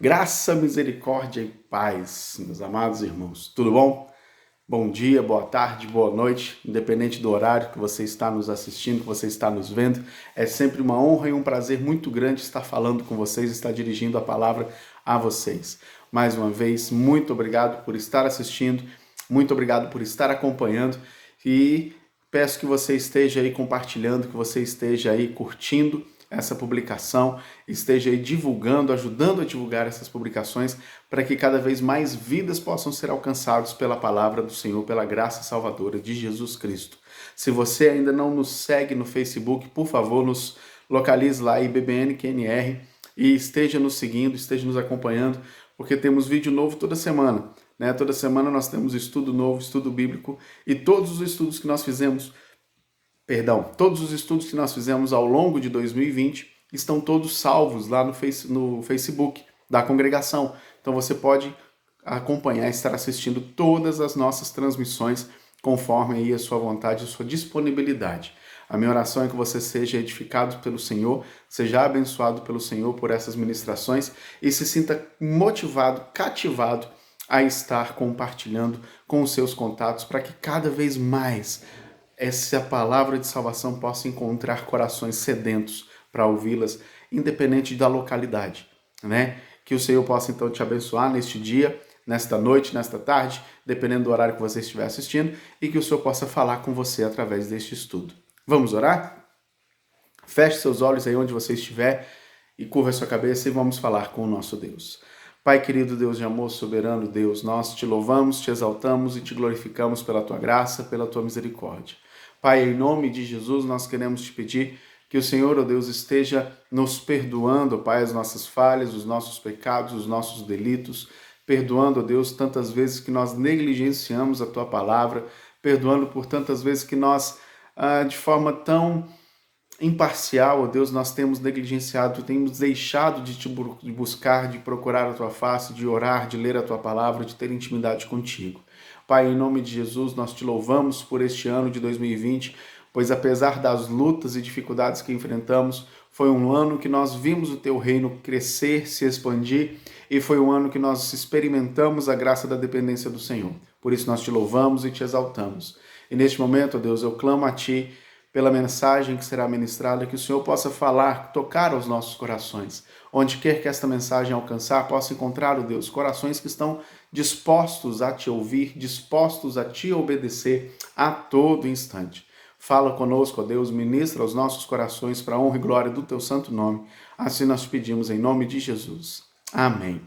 Graça, misericórdia e paz, meus amados irmãos. Tudo bom? Bom dia, boa tarde, boa noite, independente do horário que você está nos assistindo, que você está nos vendo. É sempre uma honra e um prazer muito grande estar falando com vocês, estar dirigindo a palavra a vocês. Mais uma vez, muito obrigado por estar assistindo, muito obrigado por estar acompanhando e peço que você esteja aí compartilhando, que você esteja aí curtindo essa publicação, esteja aí divulgando, ajudando a divulgar essas publicações para que cada vez mais vidas possam ser alcançadas pela palavra do Senhor, pela graça salvadora de Jesus Cristo. Se você ainda não nos segue no Facebook, por favor, nos localize lá em BBNQNR e esteja nos seguindo, esteja nos acompanhando, porque temos vídeo novo toda semana. Toda semana nós temos estudo novo, estudo bíblico, e todos os estudos que nós fizemos todos os estudos que nós fizemos ao longo de 2020 estão todos salvos lá no Facebook da congregação. Então você pode acompanhar, estar assistindo todas as nossas transmissões conforme aí a sua vontade, a sua disponibilidade. A minha oração é que você seja edificado pelo Senhor, seja abençoado pelo Senhor por essas ministrações e se sinta motivado, cativado a estar compartilhando com os seus contatos para que cada vez mais essa palavra de salvação possa encontrar corações sedentos para ouvi-las, independente da localidade, né? Que o Senhor possa então te abençoar neste dia, nesta noite, nesta tarde, dependendo do horário que você estiver assistindo, e que o Senhor possa falar com você através deste estudo. Vamos orar? Feche seus olhos aí onde você estiver e curva a sua cabeça e vamos falar com o nosso Deus. Pai querido, Deus de amor, soberano Deus, nós te louvamos, te exaltamos e te glorificamos pela tua graça, pela tua misericórdia. Pai, em nome de Jesus, nós queremos te pedir que o Senhor, ó Deus, esteja nos perdoando, Pai, as nossas falhas, os nossos pecados, os nossos delitos, perdoando, ó Deus, tantas vezes que nós negligenciamos a tua palavra, perdoando por tantas vezes que nós, de forma tão imparcial, ó Deus, nós temos negligenciado, temos deixado de te buscar, de procurar a tua face, de orar, de ler a tua palavra, de ter intimidade contigo. Pai, em nome de Jesus, nós te louvamos por este ano de 2020, pois apesar das lutas e dificuldades que enfrentamos, foi um ano que nós vimos o teu reino crescer, se expandir, e foi um ano que nós experimentamos a graça da dependência do Senhor. Por isso nós te louvamos e te exaltamos. E neste momento, ó Deus, eu clamo a ti pela mensagem que será ministrada, que o Senhor possa falar, tocar aos nossos corações. Onde quer que esta mensagem alcançar, possa encontrar, ó Deus, corações que estão dispostos a te ouvir, dispostos a te obedecer a todo instante. Fala conosco, ó Deus, ministra aos nossos corações para a honra e glória do teu santo nome. Assim nós pedimos em nome de Jesus. Amém.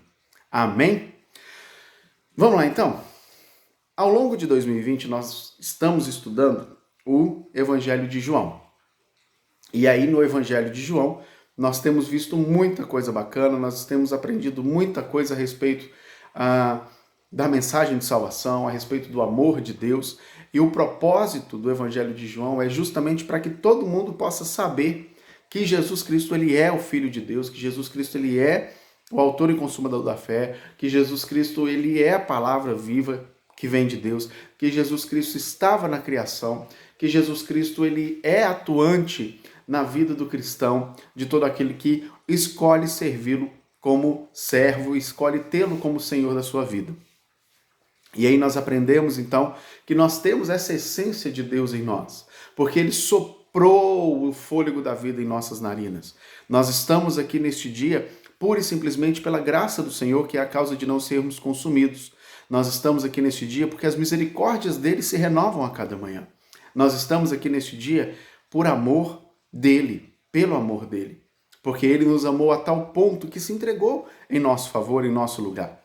Amém? Vamos lá então. Ao longo de 2020 nós estamos estudando o Evangelho de João. E aí no Evangelho de João nós temos visto muita coisa bacana, nós temos aprendido muita coisa a respeito da mensagem de salvação, a respeito do amor de Deus. E o propósito do Evangelho de João é justamente para que todo mundo possa saber que Jesus Cristo ele é o Filho de Deus, que Jesus Cristo ele é o autor e consumador da fé, que Jesus Cristo ele é a palavra viva que vem de Deus, que Jesus Cristo estava na criação, que Jesus Cristo ele é atuante na vida do cristão, de todo aquele que escolhe servi-lo como servo, escolhe tê-lo como Senhor da sua vida. E aí nós aprendemos então que nós temos essa essência de Deus em nós, porque ele soprou o fôlego da vida em nossas narinas. Nós estamos aqui neste dia pura e simplesmente pela graça do Senhor, que é a causa de não sermos consumidos. Nós estamos aqui neste dia porque as misericórdias dele se renovam a cada manhã. Nós estamos aqui neste dia por amor dele, pelo amor dele, porque ele nos amou a tal ponto que se entregou em nosso favor, em nosso lugar.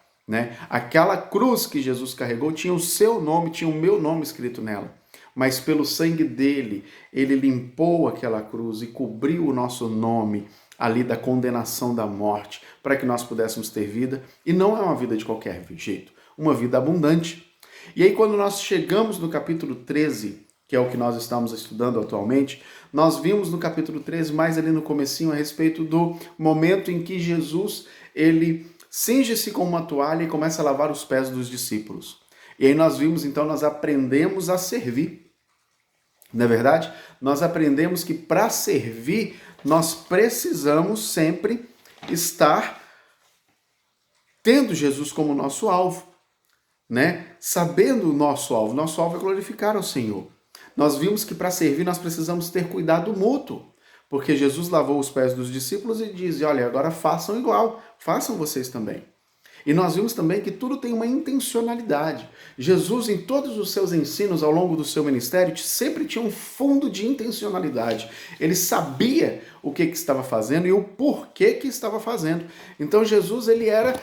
Aquela cruz que Jesus carregou tinha o seu nome, tinha o meu nome escrito nela, mas pelo sangue dele, ele limpou aquela cruz e cobriu o nosso nome ali da condenação da morte, para que nós pudéssemos ter vida, e não é uma vida de qualquer jeito, uma vida abundante. E aí quando nós chegamos no capítulo 13, que é o que nós estamos estudando atualmente, nós vimos no capítulo 13, mais ali no comecinho, a respeito do momento em que Jesus, ele cinge-se com uma toalha e começa a lavar os pés dos discípulos. E aí nós vimos, então, nós aprendemos a servir. Não é verdade? Nós aprendemos que para servir, nós precisamos sempre estar tendo Jesus como nosso alvo, né? Sabendo o nosso alvo é glorificar ao Senhor. Nós vimos que para servir nós precisamos ter cuidado mútuo, porque Jesus lavou os pés dos discípulos e diz: olha, agora façam igual, façam vocês também. E nós vimos também que tudo tem uma intencionalidade. Jesus, em todos os seus ensinos ao longo do seu ministério, sempre tinha um fundo de intencionalidade. Ele sabia o que estava fazendo e o porquê que estava fazendo. Então Jesus, ele era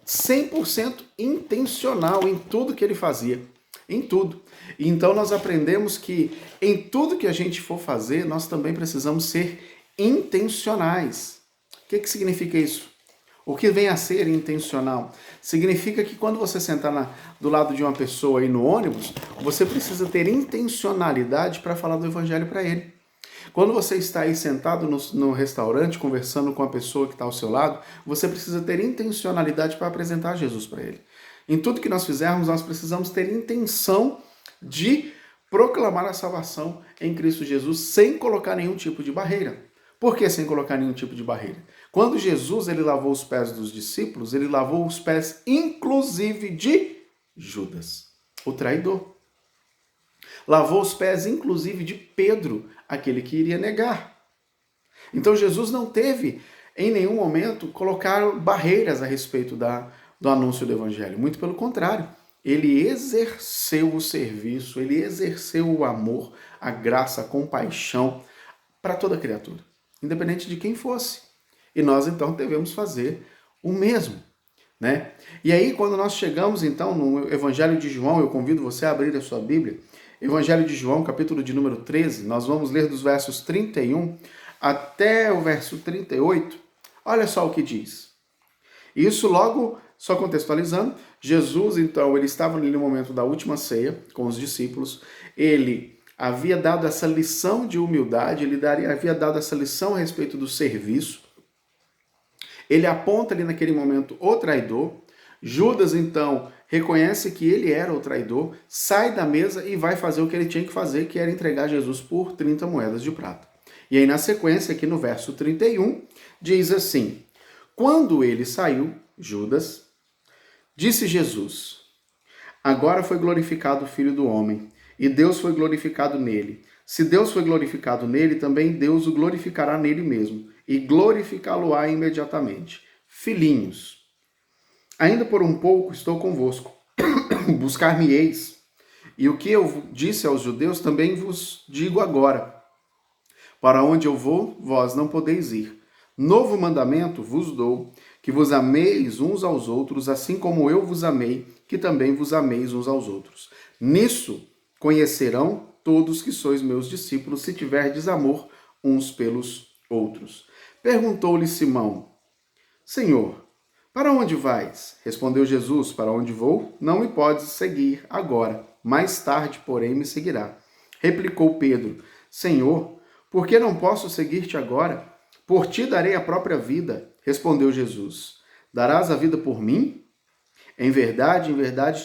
100% intencional em tudo que ele fazia. Em tudo. E então nós aprendemos que em tudo que a gente for fazer, nós também precisamos ser intencionais. O que significa isso? O que vem a ser intencional? Significa que quando você sentar do lado de uma pessoa aí no ônibus, você precisa ter intencionalidade para falar do evangelho para ele. Quando você está aí sentado no restaurante, conversando com a pessoa que está ao seu lado, você precisa ter intencionalidade para apresentar Jesus para ele. Em tudo que nós fizermos, nós precisamos ter intenção de proclamar a salvação em Cristo Jesus sem colocar nenhum tipo de barreira. Por que sem colocar nenhum tipo de barreira? Quando Jesus ele lavou os pés dos discípulos, ele lavou os pés inclusive de Judas, o traidor. Lavou os pés inclusive de Pedro, aquele que iria negar. Então Jesus não teve em nenhum momento colocar barreiras a respeito do anúncio do evangelho. Muito pelo contrário, ele exerceu o serviço, ele exerceu o amor, a graça, a compaixão para toda criatura, independente de quem fosse. E nós então devemos fazer o mesmo, né? E aí quando nós chegamos então no Evangelho de João, eu convido você a abrir a sua Bíblia, Evangelho de João, capítulo de número 13, nós vamos ler dos versos 31 até o verso 38. Olha só o que diz. Isso logo, só contextualizando, Jesus então, ele estava ali no momento da última ceia com os discípulos, ele havia dado essa lição de humildade, ele havia dado essa lição a respeito do serviço. Ele aponta ali naquele momento o traidor. Judas, então, reconhece que ele era o traidor, sai da mesa e vai fazer o que ele tinha que fazer, que era entregar Jesus por 30 moedas de prata. E aí, na sequência, aqui no verso 31, diz assim: quando ele saiu, Judas, disse Jesus: agora foi glorificado o Filho do Homem, e Deus foi glorificado nele. Se Deus foi glorificado nele, também Deus o glorificará nele mesmo, e glorificá-lo-á imediatamente. Filhinhos, ainda por um pouco estou convosco, buscar-me-eis, e o que eu disse aos judeus também vos digo agora: para onde eu vou, vós não podeis ir. Novo mandamento vos dou, que vos ameis uns aos outros, assim como eu vos amei, que também vos ameis uns aos outros. Nisso conhecerão todos que sois meus discípulos, se tiverdes amor uns pelos outros. Perguntou-lhe Simão: Senhor, para onde vais? Respondeu Jesus: para onde vou, não me podes seguir agora. Mais tarde, porém, me seguirá. Replicou Pedro: Senhor, por que não posso seguir-te agora? Por ti darei a própria vida. Respondeu Jesus: darás a vida por mim? Em verdade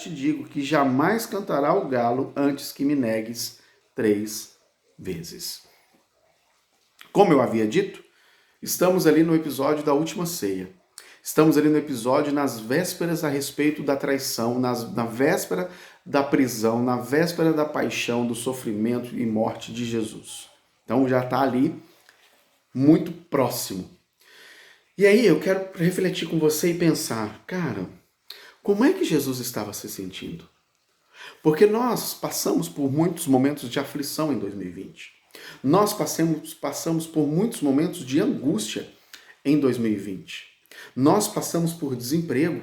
te digo que jamais cantará o galo antes que me negues 3 vezes. Como eu havia dito, estamos ali no episódio da última ceia. Estamos ali no episódio nas vésperas a respeito da traição, na véspera da prisão, na véspera da paixão, do sofrimento e morte de Jesus. Então já está ali muito próximo. E aí eu quero refletir com você e pensar, cara, como é que Jesus estava se sentindo? Porque nós passamos por muitos momentos de aflição em 2020. Nós passamos por muitos momentos de angústia em 2020. Nós passamos por desemprego.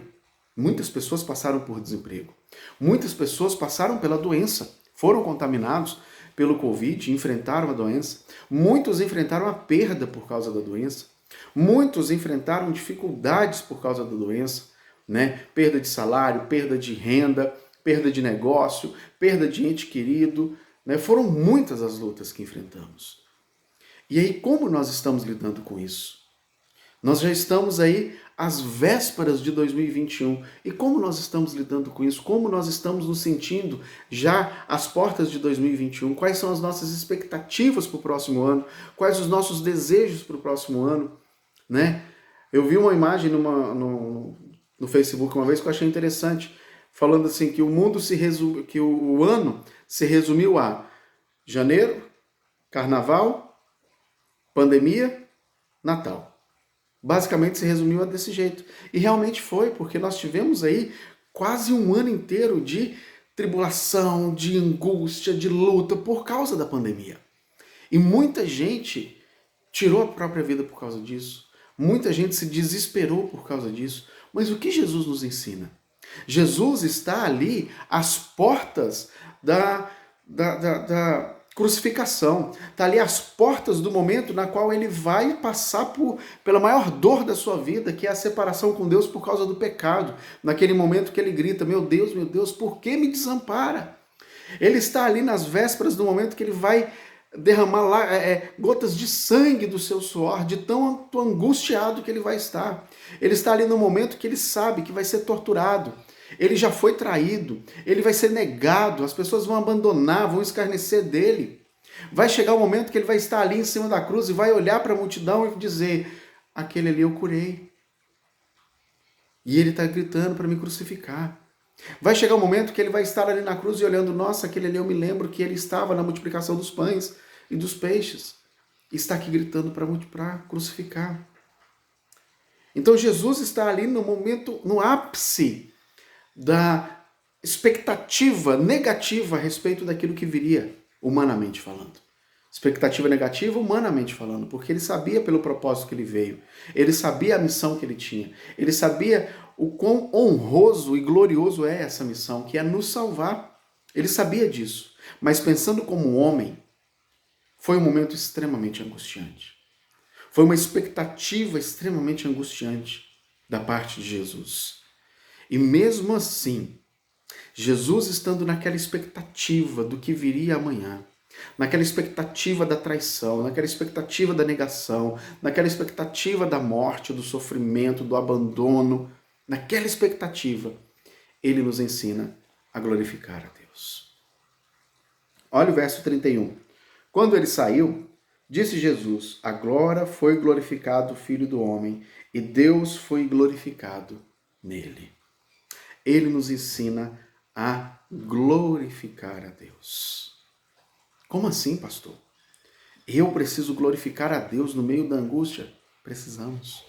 Muitas pessoas passaram por desemprego. Muitas pessoas passaram pela doença, foram contaminados pelo Covid, enfrentaram a doença. Muitos enfrentaram a perda por causa da doença. Muitos enfrentaram dificuldades por causa da doença, né? Perda de salário, perda de renda, perda de negócio, perda de ente querido, né? Foram muitas as lutas que enfrentamos. E aí, como nós estamos lidando com isso? Nós já estamos aí às vésperas de 2021. E como nós estamos lidando com isso? Como nós estamos nos sentindo já às portas de 2021? Quais são as nossas expectativas para o próximo ano? Quais os nossos desejos para o próximo ano? Né? Eu vi uma imagem no Facebook uma vez que eu achei interessante, falando assim que o mundo se resume, que o ano se resumiu a janeiro, carnaval, pandemia, Natal. Basicamente se resumiu a desse jeito. E realmente foi, porque nós tivemos aí quase um ano inteiro de tribulação, de angústia, de luta por causa da pandemia. E muita gente tirou a própria vida por causa disso. Muita gente se desesperou por causa disso. Mas o que Jesus nos ensina? Jesus está ali às portas da crucificação. Está ali às portas do momento na qual ele vai passar pela maior dor da sua vida, que é a separação com Deus por causa do pecado. Naquele momento que ele grita, meu Deus, por que me desampara? Ele está ali nas vésperas do momento que ele vai derramar lá gotas de sangue do seu suor, de tão angustiado que ele vai estar. Ele está ali no momento que ele sabe que vai ser torturado. Ele já foi traído, ele vai ser negado, as pessoas vão abandonar, vão escarnecer dele. Vai chegar o momento que ele vai estar ali em cima da cruz e vai olhar para a multidão e dizer, aquele ali eu curei. E ele está gritando para me crucificar. Vai chegar o momento que ele vai estar ali na cruz e olhando, nossa, aquele ali eu me lembro que ele estava na multiplicação dos pães e dos peixes. E está aqui gritando para crucificar. Então Jesus está ali no momento, no ápice da expectativa negativa a respeito daquilo que viria, humanamente falando. Expectativa negativa, humanamente falando, porque ele sabia pelo propósito que ele veio, ele sabia a missão que ele tinha, ele sabia o quão honroso e glorioso é essa missão, que é nos salvar. Ele sabia disso, mas pensando como homem, foi um momento extremamente angustiante. Foi uma expectativa extremamente angustiante da parte de Jesus. E mesmo assim, Jesus estando naquela expectativa do que viria amanhã, naquela expectativa da traição, naquela expectativa da negação, naquela expectativa da morte, do sofrimento, do abandono, naquela expectativa, ele nos ensina a glorificar a Deus. Olha o verso 31. Quando ele saiu, disse Jesus, agora foi glorificado o Filho do Homem e Deus foi glorificado nele. Ele nos ensina a glorificar a Deus. Como assim, pastor? Eu preciso glorificar a Deus no meio da angústia? Precisamos.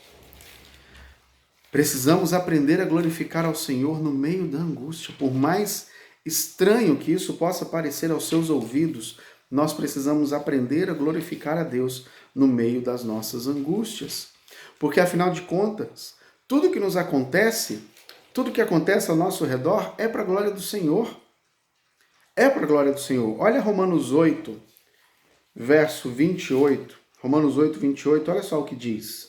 Precisamos aprender a glorificar ao Senhor no meio da angústia. Por mais estranho que isso possa parecer aos seus ouvidos, nós precisamos aprender a glorificar a Deus no meio das nossas angústias. Porque, afinal de contas, tudo que nos acontece, tudo que acontece ao nosso redor é para a glória do Senhor. É para a glória do Senhor. Olha Romanos 8, verso 28. Romanos 8, 28, olha só o que diz.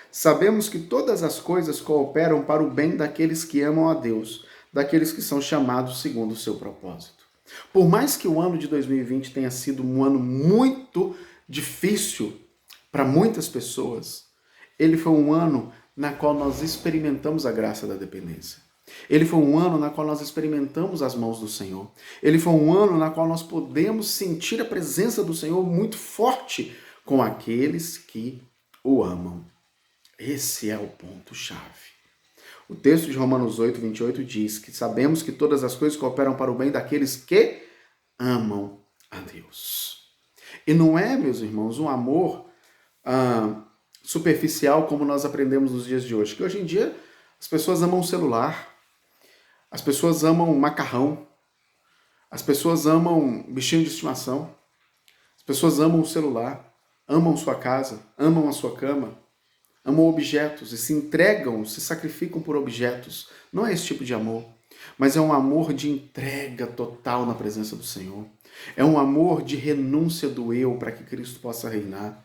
Sabemos que todas as coisas cooperam para o bem daqueles que amam a Deus, daqueles que são chamados segundo o seu propósito. Por mais que o ano de 2020 tenha sido um ano muito difícil para muitas pessoas, ele foi um ano na qual nós experimentamos a graça da dependência. Ele foi um ano na qual nós experimentamos as mãos do Senhor. Ele foi um ano na qual nós podemos sentir a presença do Senhor muito forte com aqueles que o amam. Esse é o ponto-chave. O texto de Romanos 8, 28 diz que sabemos que todas as coisas cooperam para o bem daqueles que amam a Deus. E não é, meus irmãos, um amor superficial como nós aprendemos nos dias de hoje. Que hoje em dia as pessoas amam o celular, as pessoas amam macarrão, as pessoas amam bichinho de estimação, as pessoas amam o celular, amam sua casa, amam a sua cama, amam objetos e se entregam, se sacrificam por objetos. Não é esse tipo de amor, mas é um amor de entrega total na presença do Senhor. É um amor de renúncia do eu para que Cristo possa reinar.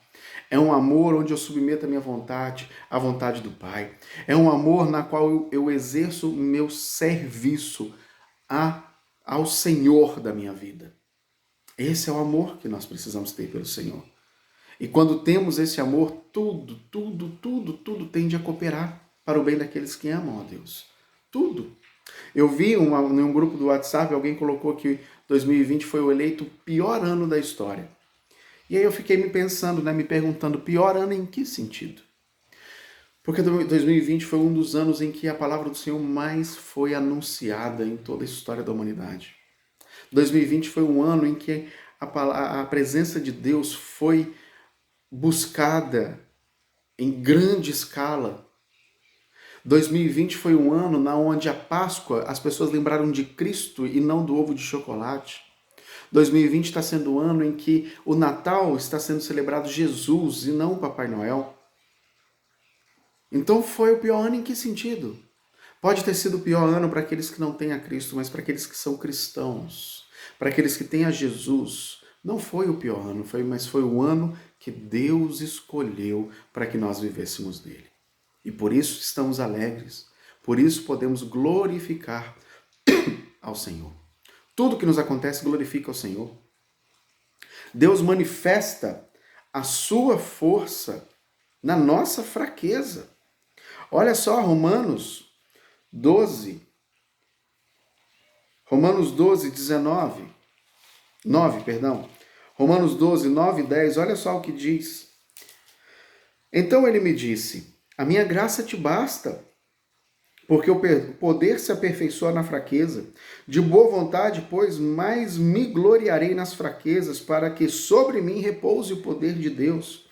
É um amor onde eu submeto a minha vontade à vontade do Pai. É um amor na qual eu exerço meu serviço ao Senhor da minha vida. Esse é o amor que nós precisamos ter pelo Senhor. E quando temos esse amor, tudo tende a cooperar para o bem daqueles que amam a Deus. Tudo. Eu vi em um grupo do WhatsApp, alguém colocou que 2020 foi o eleito pior ano da história. E aí eu fiquei me perguntando, pior ano em que sentido? Porque 2020 foi um dos anos em que a palavra do Senhor mais foi anunciada em toda a história da humanidade. 2020 foi um ano em que a presença de Deus foi buscada em grande escala. 2020 foi um ano na onde a Páscoa as pessoas lembraram de Cristo e não do ovo de chocolate. 2020 está sendo o ano em que o Natal está sendo celebrado Jesus e não o Papai Noel. Então foi o pior ano em que sentido? Pode ter sido o pior ano para aqueles que não têm a Cristo, mas para aqueles que são cristãos, para aqueles que têm a Jesus, não foi o pior ano, mas foi o ano que Deus escolheu para que nós vivêssemos nele. E por isso estamos alegres, por isso podemos glorificar ao Senhor. Tudo que nos acontece glorifica ao Senhor. Deus manifesta a sua força na nossa fraqueza. Olha só, Romanos 12, 19. Romanos 12, 9 e 10, olha só o que diz. Então ele me disse, a minha graça te basta, porque o poder se aperfeiçoa na fraqueza. De boa vontade, pois, mais me gloriarei nas fraquezas, para que sobre mim repouse o poder de Deus.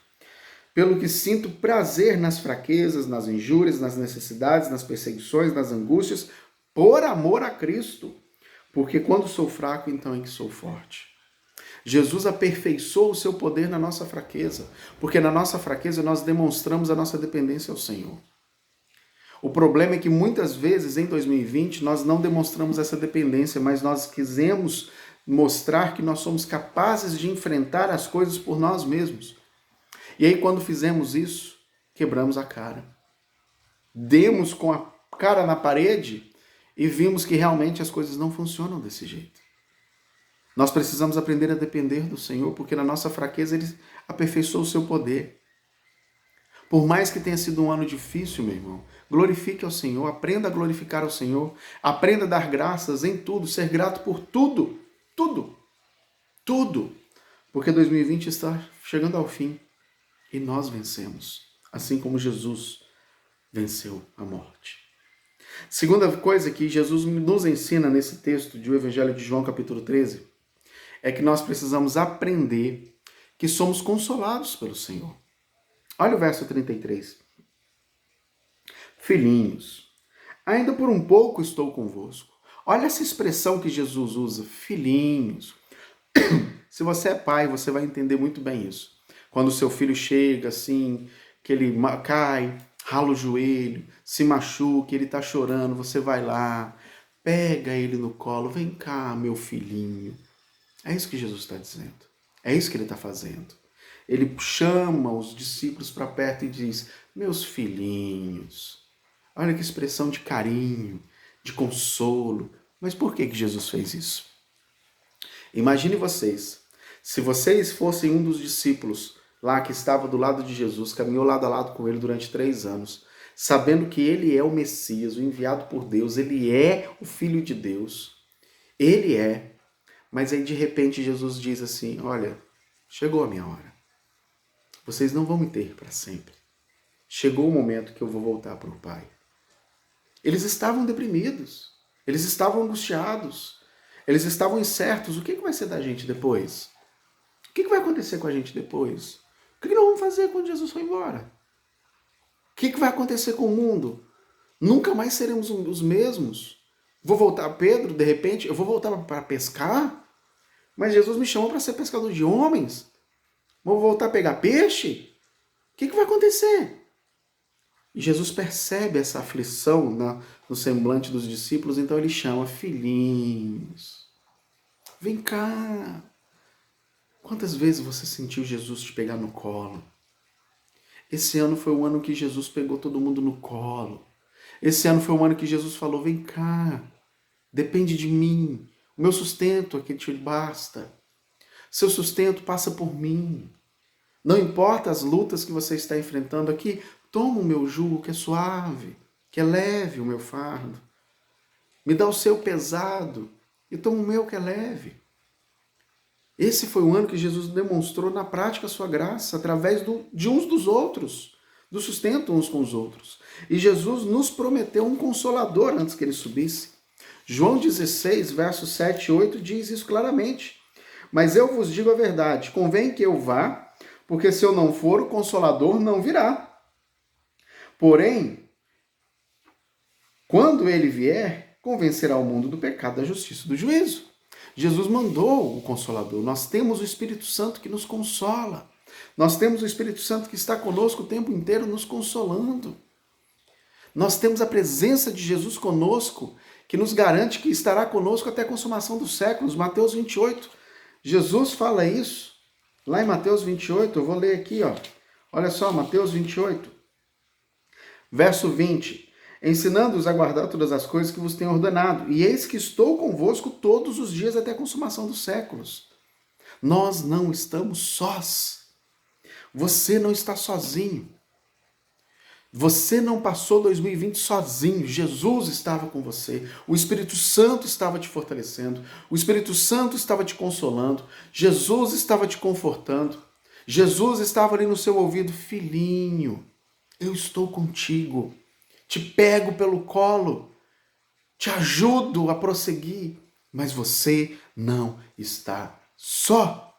Pelo que sinto prazer nas fraquezas, nas injúrias, nas necessidades, nas perseguições, nas angústias, por amor a Cristo. Porque quando sou fraco, então é que sou forte. Jesus aperfeiçoou o seu poder na nossa fraqueza, porque na nossa fraqueza nós demonstramos a nossa dependência ao Senhor. O problema é que muitas vezes em 2020 nós não demonstramos essa dependência, mas nós quisemos mostrar que nós somos capazes de enfrentar as coisas por nós mesmos. E aí quando fizemos isso, quebramos a cara. Demos com a cara na parede e vimos que realmente as coisas não funcionam desse jeito. Nós precisamos aprender a depender do Senhor, porque na nossa fraqueza Ele aperfeiçoou o seu poder. Por mais que tenha sido um ano difícil, meu irmão, glorifique ao Senhor, aprenda a glorificar ao Senhor, aprenda a dar graças em tudo, ser grato por tudo, tudo. Porque 2020 está chegando ao fim e nós vencemos, assim como Jesus venceu a morte. Segunda coisa que Jesus nos ensina nesse texto do Evangelho de João, capítulo 13, é que nós precisamos aprender que somos consolados pelo Senhor. Olha o verso 33. Filhinhos, ainda por um pouco estou convosco. Olha essa expressão que Jesus usa, filhinhos. Se você é pai, você vai entender muito bem isso. Quando o seu filho chega assim, que ele cai, rala o joelho, se machuca, ele está chorando, você vai lá, pega ele no colo, vem cá, meu filhinho. É isso que Jesus está dizendo. É isso que ele está fazendo. Ele chama os discípulos para perto e diz, meus filhinhos. Olha que expressão de carinho, de consolo. Mas por que Jesus fez isso? Imagine vocês, se vocês fossem um dos discípulos lá que estava do lado de Jesus, caminhou lado a lado com ele durante 3 anos, sabendo que ele é o Messias, o enviado por Deus, ele é o Filho de Deus, ele é. Mas aí de repente Jesus diz assim, olha, chegou a minha hora. Vocês não vão me ter para sempre. Chegou o momento que eu vou voltar para o Pai. Eles estavam deprimidos, eles estavam angustiados, eles estavam incertos. O que vai ser da gente depois? O que vai acontecer com a gente depois? O que nós vamos fazer quando Jesus for embora? O que vai acontecer com o mundo? Nunca mais seremos os mesmos. Vou voltar, Pedro, de repente, eu vou voltar para pescar? Mas Jesus me chamou para ser pescador de homens. Vou voltar a pegar peixe? O que vai acontecer? E Jesus percebe essa aflição no semblante dos discípulos, então ele chama, filhinhos, vem cá. Quantas vezes você sentiu Jesus te pegar no colo? Esse ano foi o ano que Jesus pegou todo mundo no colo. Esse ano foi o ano que Jesus falou, vem cá, depende de mim. O meu sustento aqui te basta. Seu sustento passa por mim. Não importa as lutas que você está enfrentando aqui, toma o meu jugo que é suave, que é leve o meu fardo. Me dá o seu pesado e toma o meu que é leve. Esse foi o ano que Jesus demonstrou na prática a sua graça através de uns dos outros, do sustento uns com os outros. E Jesus nos prometeu um consolador antes que ele subisse. João 16, versos 7 e 8 diz isso claramente. Mas eu vos digo a verdade, convém que eu vá, porque se eu não for, o Consolador não virá. Porém, quando ele vier, convencerá o mundo do pecado, da justiça e do juízo. Jesus mandou o Consolador. Nós temos o Espírito Santo que nos consola. Nós temos o Espírito Santo que está conosco o tempo inteiro nos consolando. Nós temos a presença de Jesus conosco, que nos garante que estará conosco até a consumação dos séculos. Mateus 28. Jesus fala isso lá em Mateus 28. Eu vou ler aqui, ó. Olha só, Mateus 28, verso 20. Ensinando-os a guardar todas as coisas que vos tenho ordenado. E eis que estou convosco todos os dias até a consumação dos séculos. Nós não estamos sós. Você não está sozinho. Você não passou 2020 sozinho. Jesus estava com você. O Espírito Santo estava te fortalecendo. O Espírito Santo estava te consolando. Jesus estava te confortando. Jesus estava ali no seu ouvido. Filhinho, eu estou contigo. Te pego pelo colo. Te ajudo a prosseguir. Mas você não está só.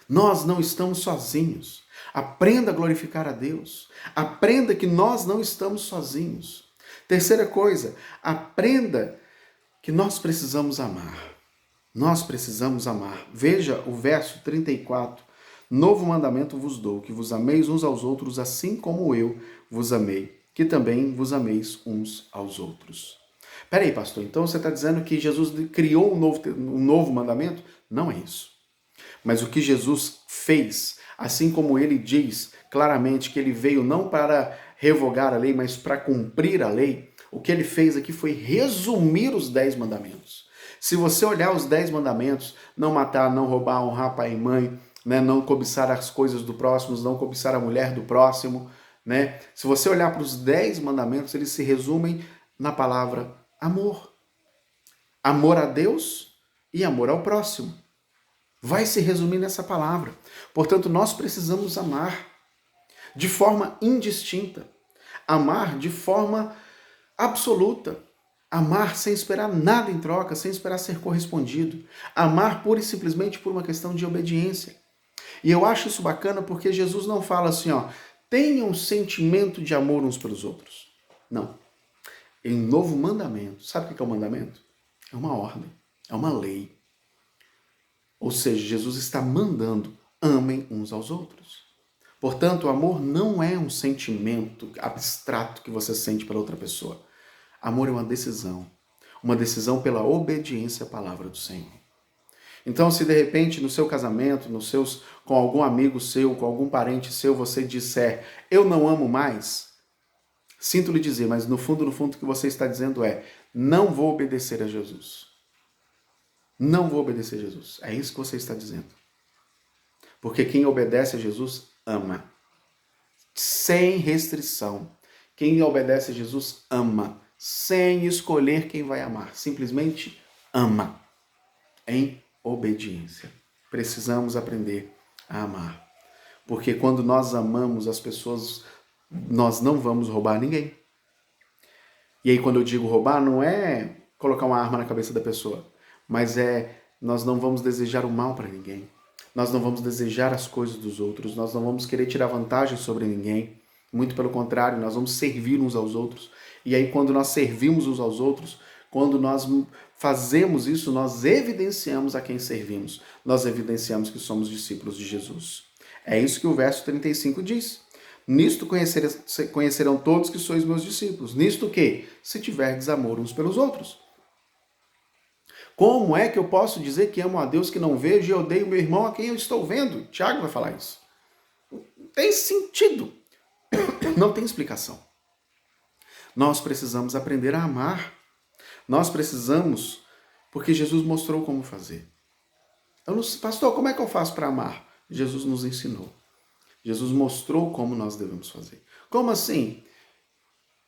Nós não estamos sozinhos. Aprenda a glorificar a Deus. Aprenda que nós não estamos sozinhos. Terceira coisa, aprenda que nós precisamos amar. Nós precisamos amar. Veja o verso 34. Novo mandamento vos dou, que vos ameis uns aos outros, assim como eu vos amei, que também vos ameis uns aos outros. Peraí, pastor, então você está dizendo que Jesus criou um novo mandamento? Não é isso. Mas o que Jesus fez, assim como ele diz claramente que ele veio não para revogar a lei, mas para cumprir a lei, o que ele fez aqui foi resumir os 10 mandamentos. Se você olhar os 10 mandamentos, não matar, não roubar, honrar pai e mãe, né, não cobiçar as coisas do próximo, não cobiçar a mulher do próximo, né? Se você olhar para os 10 mandamentos, eles se resumem na palavra amor. Amor a Deus e amor ao próximo. Vai se resumir nessa palavra. Portanto, nós precisamos amar de forma indistinta. Amar de forma absoluta. Amar sem esperar nada em troca, sem esperar ser correspondido. Amar pura e simplesmente por uma questão de obediência. E eu acho isso bacana porque Jesus não fala assim, ó, tenham um sentimento de amor uns pelos outros. Não. Em um novo mandamento. Sabe o que é um mandamento? É uma ordem, é uma lei. Ou seja, Jesus está mandando, amem uns aos outros. Portanto, o amor não é um sentimento abstrato que você sente pela outra pessoa. Amor é uma decisão pela obediência à palavra do Senhor. Então, se de repente no seu casamento, com algum amigo seu, com algum parente seu, você disser, eu não amo mais, sinto lhe dizer, mas no fundo o que você está dizendo é, não vou obedecer a Jesus. Não vou obedecer a Jesus. É isso que você está dizendo. Porque quem obedece a Jesus, ama. Sem restrição. Quem obedece a Jesus, ama. Sem escolher quem vai amar. Simplesmente ama. Em obediência. Precisamos aprender a amar. Porque quando nós amamos as pessoas, nós não vamos roubar ninguém. E aí quando eu digo roubar, não é colocar uma arma na cabeça da pessoa. Mas nós não vamos desejar o mal para ninguém. Nós não vamos desejar as coisas dos outros. Nós não vamos querer tirar vantagem sobre ninguém. Muito pelo contrário, nós vamos servir uns aos outros. E aí, quando nós servimos uns aos outros, quando nós fazemos isso, nós evidenciamos a quem servimos. Nós evidenciamos que somos discípulos de Jesus. É isso que o verso 35 diz. Nisto conhecerão todos que sois meus discípulos. Nisto o quê? Se tiverdes amor uns pelos outros. Como é que eu posso dizer que amo a Deus que não vejo e odeio meu irmão a quem eu estou vendo? Tiago vai falar isso. Não tem sentido. Não tem explicação. Nós precisamos aprender a amar. Nós precisamos, porque Jesus mostrou como fazer. Pastor, como é que eu faço para amar? Jesus nos ensinou. Jesus mostrou como nós devemos fazer. Como assim?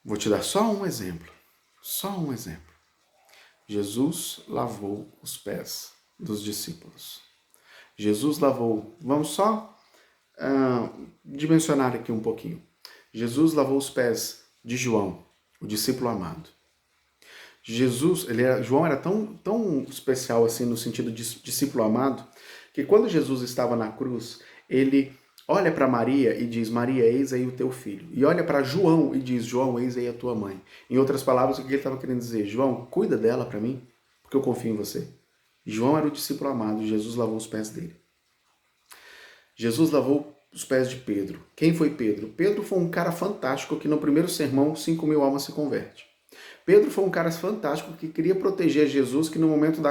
Vou te dar só um exemplo. Só um exemplo. Jesus lavou os pés dos discípulos. Jesus lavou, vamos só dimensionar aqui um pouquinho. Jesus lavou os pés de João, o discípulo amado. João era tão especial assim no sentido de discípulo amado, que quando Jesus estava na cruz, ele olha para Maria e diz: Maria, eis aí o teu filho. E olha para João e diz: João, eis aí a tua mãe. Em outras palavras, o que ele estava querendo dizer? João, cuida dela para mim, porque eu confio em você. João era o discípulo amado, Jesus lavou os pés dele. Jesus lavou os pés de Pedro. Quem foi Pedro? Pedro foi um cara fantástico que no primeiro sermão 5.000 almas se converte. Pedro foi um cara fantástico que queria proteger Jesus, que no momento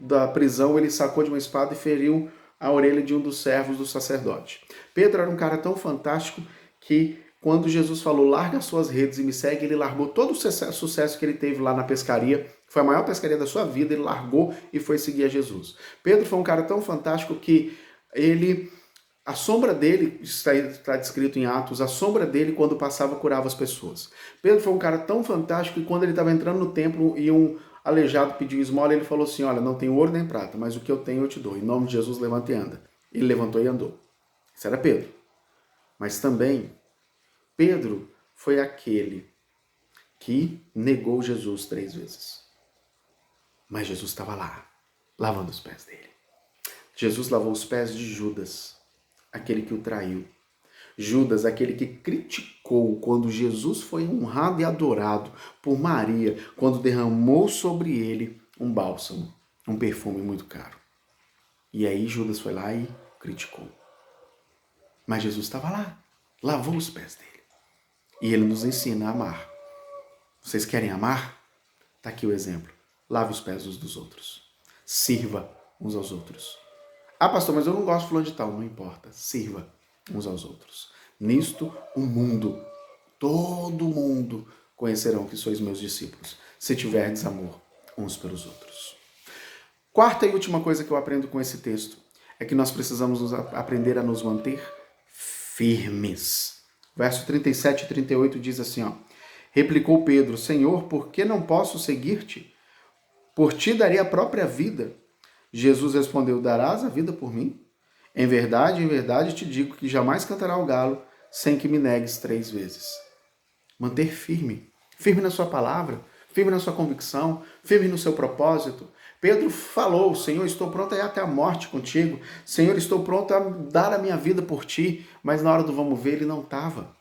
da prisão ele sacou de uma espada e feriu a orelha de um dos servos do sacerdote. Pedro era um cara tão fantástico que quando Jesus falou, larga as suas redes e me segue, ele largou todo o sucesso que ele teve lá na pescaria, que foi a maior pescaria da sua vida, ele largou e foi seguir a Jesus. Pedro foi um cara tão fantástico que a sombra dele, está descrito em Atos, a sombra dele quando passava curava as pessoas. Pedro foi um cara tão fantástico que quando ele estava entrando no templo e um aleijado pediu esmola, ele falou assim, olha, não tenho ouro nem prata, mas o que eu tenho eu te dou. Em nome de Jesus, levanta e anda. Ele levantou e andou. Isso era Pedro. Mas também, Pedro foi aquele que negou Jesus 3 vezes. Mas Jesus estava lá, lavando os pés dele. Jesus lavou os pés de Judas, aquele que o traiu. Judas, aquele que criticou quando Jesus foi honrado e adorado por Maria, quando derramou sobre ele um bálsamo, um perfume muito caro. E aí Judas foi lá e criticou. Mas Jesus estava lá, lavou os pés dele. E ele nos ensina a amar. Vocês querem amar? Está aqui o exemplo. Lave os pés uns dos outros. Sirva uns aos outros. Ah, pastor, mas eu não gosto de fulano de tal. Não importa. Sirva uns aos outros. Nisto, o mundo, todo mundo conhecerão que sois meus discípulos, se tiverdes amor uns pelos outros. Quarta e última coisa que eu aprendo com esse texto é que nós precisamos aprender a nos manter firmes. Verso 37 e 38 diz assim, ó, replicou Pedro, Senhor, por que não posso seguir-te? Por ti darei a própria vida. Jesus respondeu, darás a vida por mim? Em verdade te digo que jamais cantará o galo sem que me negues 3 vezes. Manter firme. Firme na sua palavra, firme na sua convicção, firme no seu propósito. Pedro falou, Senhor, estou pronto a ir até a morte contigo. Senhor, estou pronto a dar a minha vida por ti. Mas na hora do vamos ver, ele não estava.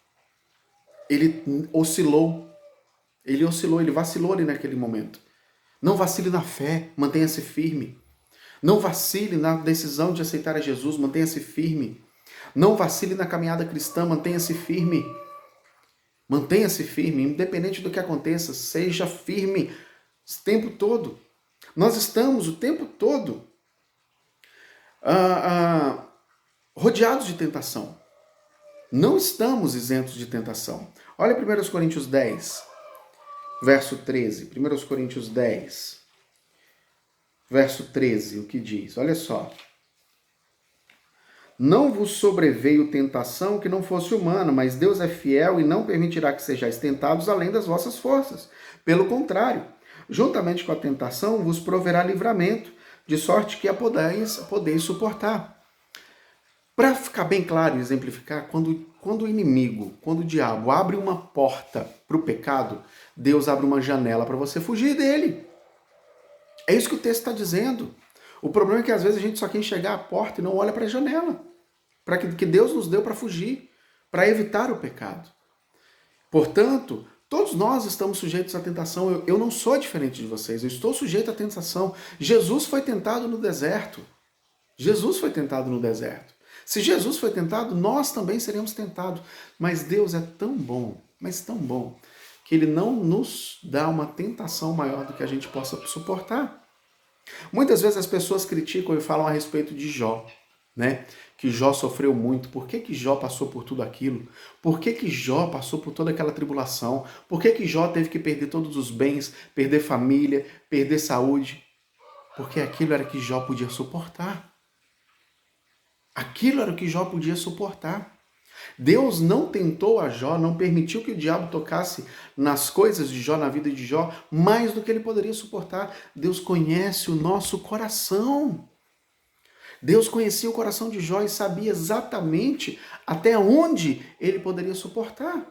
Ele oscilou. Ele vacilou ali naquele momento. Não vacile na fé, mantenha-se firme. Não vacile na decisão de aceitar a Jesus, mantenha-se firme. Não vacile na caminhada cristã, mantenha-se firme. Mantenha-se firme, independente do que aconteça, seja firme o tempo todo. Nós estamos o tempo todo rodeados de tentação. Não estamos isentos de tentação. Olha 1 Coríntios 10, verso 13. 1 Coríntios 10, verso 13, o que diz? Olha só. Não vos sobreveio tentação que não fosse humana, mas Deus é fiel e não permitirá que sejais tentados além das vossas forças. Pelo contrário, juntamente com a tentação vos proverá livramento, de sorte que a podeis suportar. Para ficar bem claro e exemplificar, quando o inimigo, quando o diabo abre uma porta para o pecado, Deus abre uma janela para você fugir dele. É isso que o texto está dizendo. O problema é que às vezes a gente só quer enxergar a porta e não olha para a janela. Para que Deus nos deu para fugir, para evitar o pecado. Portanto, todos nós estamos sujeitos à tentação. Eu não sou diferente de vocês, eu estou sujeito à tentação. Jesus foi tentado no deserto. Jesus foi tentado no deserto. Se Jesus foi tentado, nós também seremos tentados. Mas Deus é tão bom, mas tão bom, que Ele não nos dá uma tentação maior do que a gente possa suportar. Muitas vezes as pessoas criticam e falam a respeito de Jó, né? Que Jó sofreu muito. Por que Jó passou por tudo aquilo? Por que Jó passou por toda aquela tribulação? Por que Jó teve que perder todos os bens, perder família, perder saúde? Porque aquilo era que Jó podia suportar. Aquilo era o que Jó podia suportar. Deus não tentou a Jó, não permitiu que o diabo tocasse nas coisas de Jó, na vida de Jó, mais do que ele poderia suportar. Deus conhece o nosso coração. Deus conhecia o coração de Jó e sabia exatamente até onde ele poderia suportar.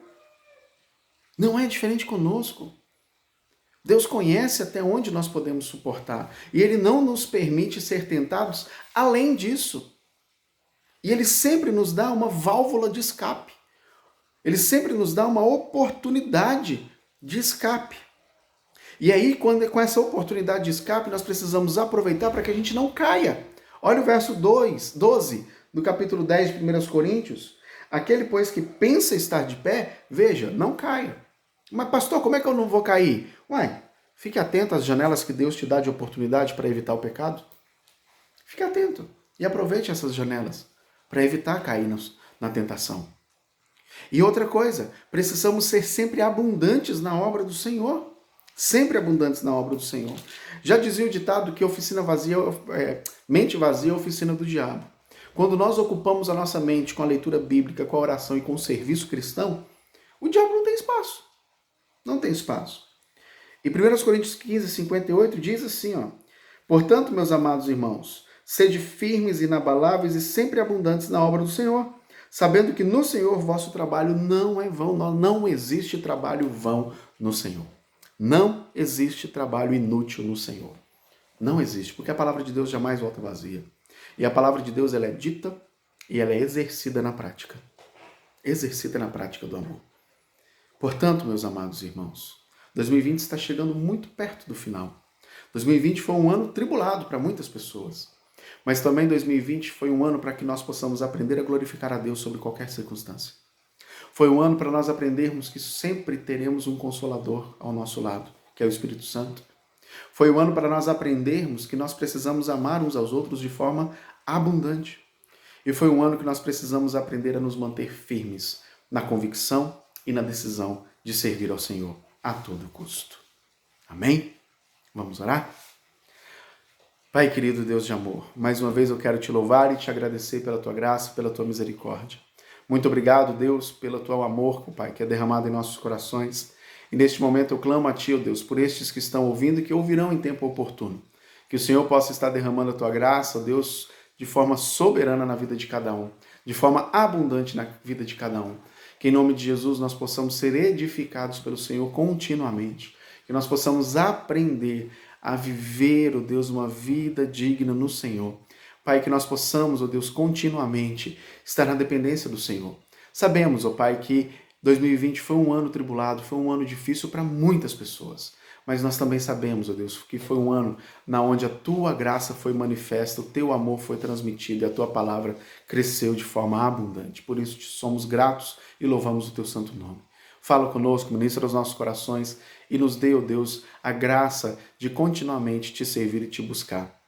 Não é diferente conosco. Deus conhece até onde nós podemos suportar. E Ele não nos permite ser tentados além disso. E Ele sempre nos dá uma válvula de escape. Ele sempre nos dá uma oportunidade de escape. E aí, quando com essa oportunidade de escape, nós precisamos aproveitar para que a gente não caia. Olha o verso 12 do capítulo 10 de 1 Coríntios. Aquele, pois, que pensa estar de pé, veja, não caia. Mas, pastor, como é que eu não vou cair? Ué, fique atento às janelas que Deus te dá de oportunidade para evitar o pecado. Fique atento e aproveite essas janelas para evitar cair na tentação. E outra coisa, precisamos ser sempre abundantes na obra do Senhor. Sempre abundantes na obra do Senhor. Já dizia o ditado que mente vazia é oficina do diabo. Quando nós ocupamos a nossa mente com a leitura bíblica, com a oração e com o serviço cristão, o diabo não tem espaço. Não tem espaço. E 1 Coríntios 15, 58 diz assim, ó: portanto, meus amados irmãos, sede firmes, inabaláveis e sempre abundantes na obra do Senhor, sabendo que no Senhor vosso trabalho não é vão. Não existe trabalho vão no Senhor. Não existe trabalho inútil no Senhor. Não existe, porque a palavra de Deus jamais volta vazia. E a palavra de Deus, ela é dita e ela é exercida na prática. Exercida na prática do amor. Portanto, meus amados irmãos, 2020 está chegando muito perto do final. 2020 foi um ano tribulado para muitas pessoas. Mas também 2020 foi um ano para que nós possamos aprender a glorificar a Deus sobre qualquer circunstância. Foi um ano para nós aprendermos que sempre teremos um Consolador ao nosso lado, que é o Espírito Santo. Foi um ano para nós aprendermos que nós precisamos amar uns aos outros de forma abundante. E foi um ano que nós precisamos aprender a nos manter firmes na convicção e na decisão de servir ao Senhor a todo custo. Amém? Vamos orar? Pai querido, Deus de amor, mais uma vez eu quero te louvar e te agradecer pela tua graça e pela tua misericórdia. Muito obrigado, Deus, pelo teu amor, Pai, que é derramado em nossos corações. E neste momento eu clamo a Ti, ó Deus, por estes que estão ouvindo e que ouvirão em tempo oportuno. Que o Senhor possa estar derramando a Tua graça, ó Deus, de forma soberana na vida de cada um, de forma abundante na vida de cada um. Que em nome de Jesus nós possamos ser edificados pelo Senhor continuamente. Que nós possamos aprender a viver, ó Deus, uma vida digna no Senhor. Pai, que nós possamos, ó Deus, continuamente estar na dependência do Senhor. Sabemos, ó Pai, que 2020 foi um ano tribulado, foi um ano difícil para muitas pessoas. Mas nós também sabemos, ó Deus, que foi um ano na onde a Tua graça foi manifesta, o Teu amor foi transmitido e a Tua palavra cresceu de forma abundante. Por isso te somos gratos e louvamos o Teu santo nome. Fala conosco, ministra os nossos corações e nos dê, ó Deus, a graça de continuamente Te servir e Te buscar.